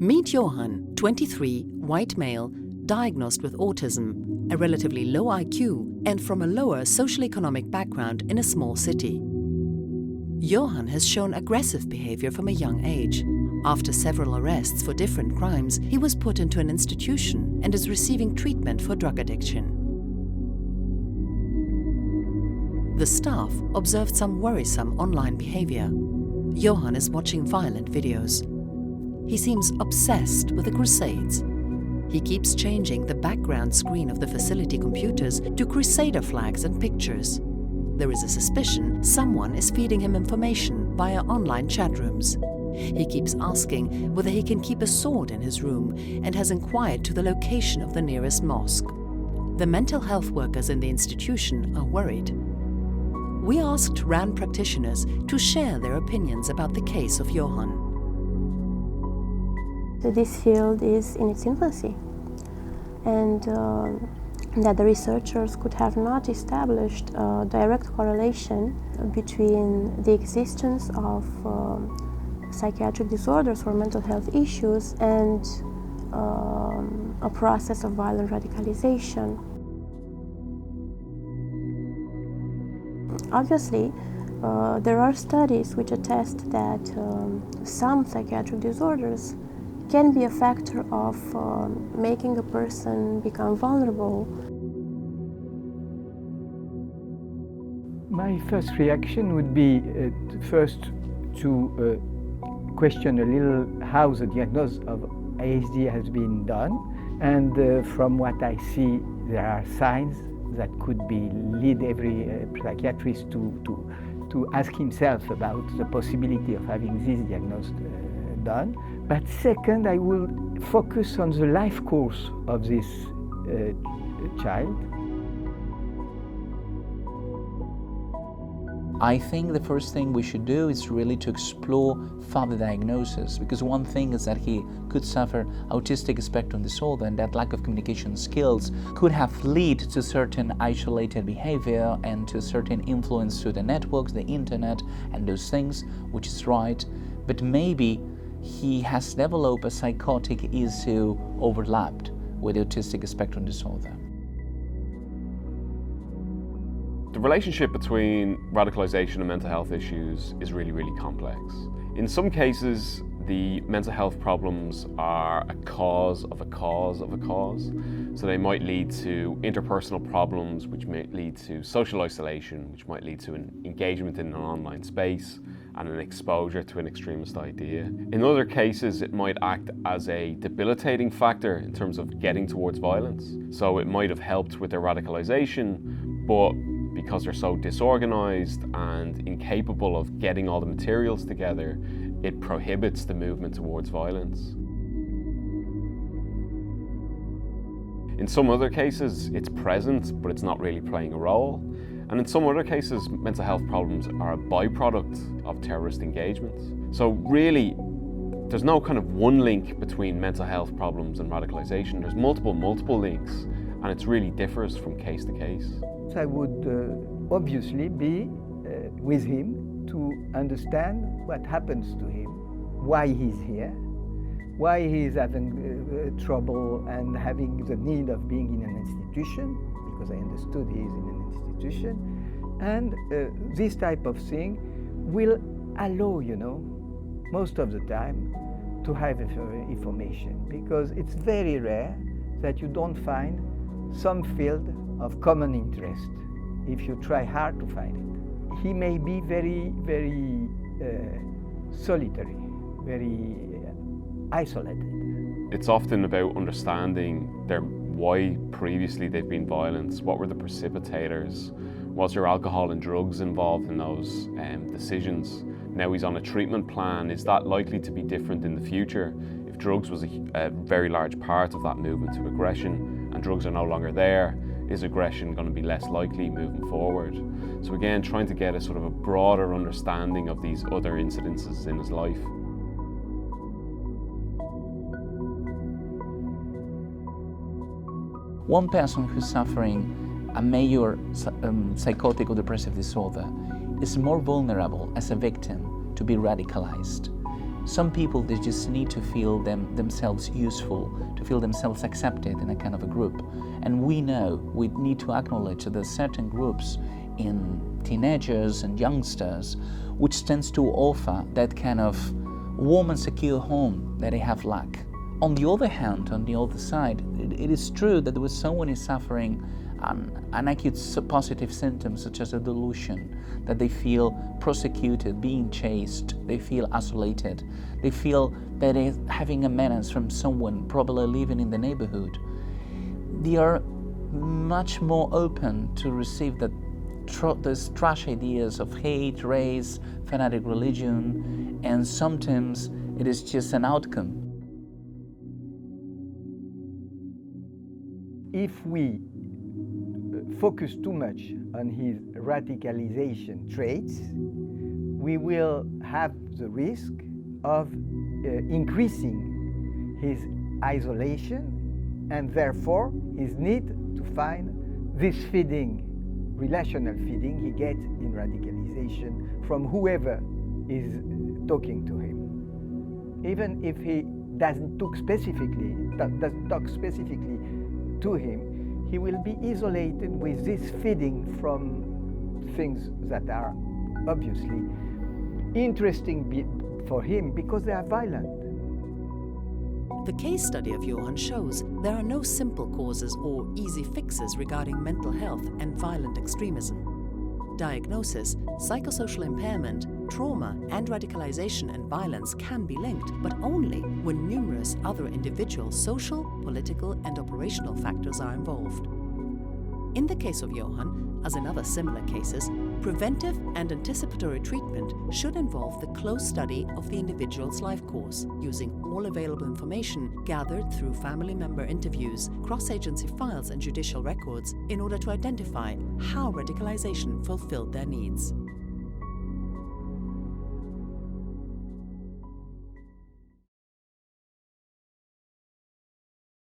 Meet Johann, 23, white male, diagnosed with autism, a relatively low IQ, and from a lower socioeconomic background in a small city. Johann has shown aggressive behavior from a young age. After several arrests for different crimes, he was put into an institution and is receiving treatment for drug addiction. The staff observed some worrisome online behavior. Johann is watching violent videos. He seems obsessed with the Crusades. He keeps changing the background screen of the facility computers to Crusader flags and pictures. There is a suspicion someone is feeding him information via online chat rooms. He keeps asking whether he can keep a sword in his room and has inquired to the location of the nearest mosque. The mental health workers in the institution are worried. We asked RAND practitioners to share their opinions about the case of Johann. This field is in its infancy, and that the researchers could have not established a direct correlation between the existence of psychiatric disorders or mental health issues and a process of violent radicalization. Obviously, there are studies which attest that some psychiatric disorders can be a factor of making a person become vulnerable. My first reaction would be first to question a little how the diagnosis of ASD has been done, and from what I see, there are signs that could lead every psychiatrist to ask himself about the possibility of having this diagnosis done. But second, I will focus on the life course of this child. I think the first thing we should do is really to explore further diagnosis, because one thing is that he could suffer autistic spectrum disorder, and that lack of communication skills could have led to certain isolated behavior and to certain influence through the networks, the internet, and those things, which is right. But maybe he has developed a psychotic issue overlapped with autistic spectrum disorder. The relationship between radicalization and mental health issues is really, really complex. In some cases, the mental health problems are a cause of a cause of a cause. So they might lead to interpersonal problems, which might lead to social isolation, which might lead to an engagement in an online space and an exposure to an extremist idea. In other cases, it might act as a debilitating factor in terms of getting towards violence. So it might have helped with their radicalization, but because they're so disorganized and incapable of getting all the materials together, it prohibits the movement towards violence. In some other cases, it's present, but it's not really playing a role. And in some other cases, mental health problems are a byproduct of terrorist engagements. So really, there's no kind of one link between mental health problems and radicalization. There's multiple links, and it really differs from case to case. I would obviously be with him to understand what happens to him, why he's here, why he's having trouble and having the need of being in an institution, because I understood he's in an institution. And this type of thing will allow, most of the time to have information, because it's very rare that you don't find some field of common interest if you try hard to find it. He may be very, very solitary, very isolated. It's often about understanding why previously they've been violent, what were the precipitators, was there alcohol and drugs involved in those decisions? Now he's on a treatment plan, is that likely to be different in the future? If drugs was a very large part of that movement to aggression and drugs are no longer there, is aggression going to be less likely moving forward? So again, trying to get a sort of a broader understanding of these other incidences in his life. One person who's suffering a major psychotic or depressive disorder is more vulnerable as a victim to be radicalized. Some people, they just need to feel themselves useful, to feel themselves accepted in a kind of a group. And we know, we need to acknowledge that there are certain groups in teenagers and youngsters which tends to offer that kind of warm and secure home that they have lacked. On the other hand, on the other side, it is true that when someone is suffering an acute positive symptom such as a delusion, that they feel persecuted, being chased, they feel isolated, they feel that they're having a menace from someone probably living in the neighborhood, they are much more open to receive those trash ideas of hate, race, fanatic religion, and sometimes it is just an outcome. If we focus too much on his radicalization traits, we will have the risk of increasing his isolation and therefore his need to find this feeding, relational feeding he gets in radicalization from whoever is talking to him. Even if he doesn't talk specifically to him, he will be isolated with this feeding from things that are obviously interesting for him because they are violent. The case study of Johann shows there are no simple causes or easy fixes regarding mental health and violent extremism. Diagnosis, psychosocial impairment, trauma, and radicalization and violence can be linked, but only when numerous other individual social, political, and operational factors are involved. In the case of Johann, as in other similar cases, preventive and anticipatory treatment should involve the close study of the individual's life course, using all available information gathered through family member interviews, cross-agency files, and judicial records in order to identify how radicalization fulfilled their needs.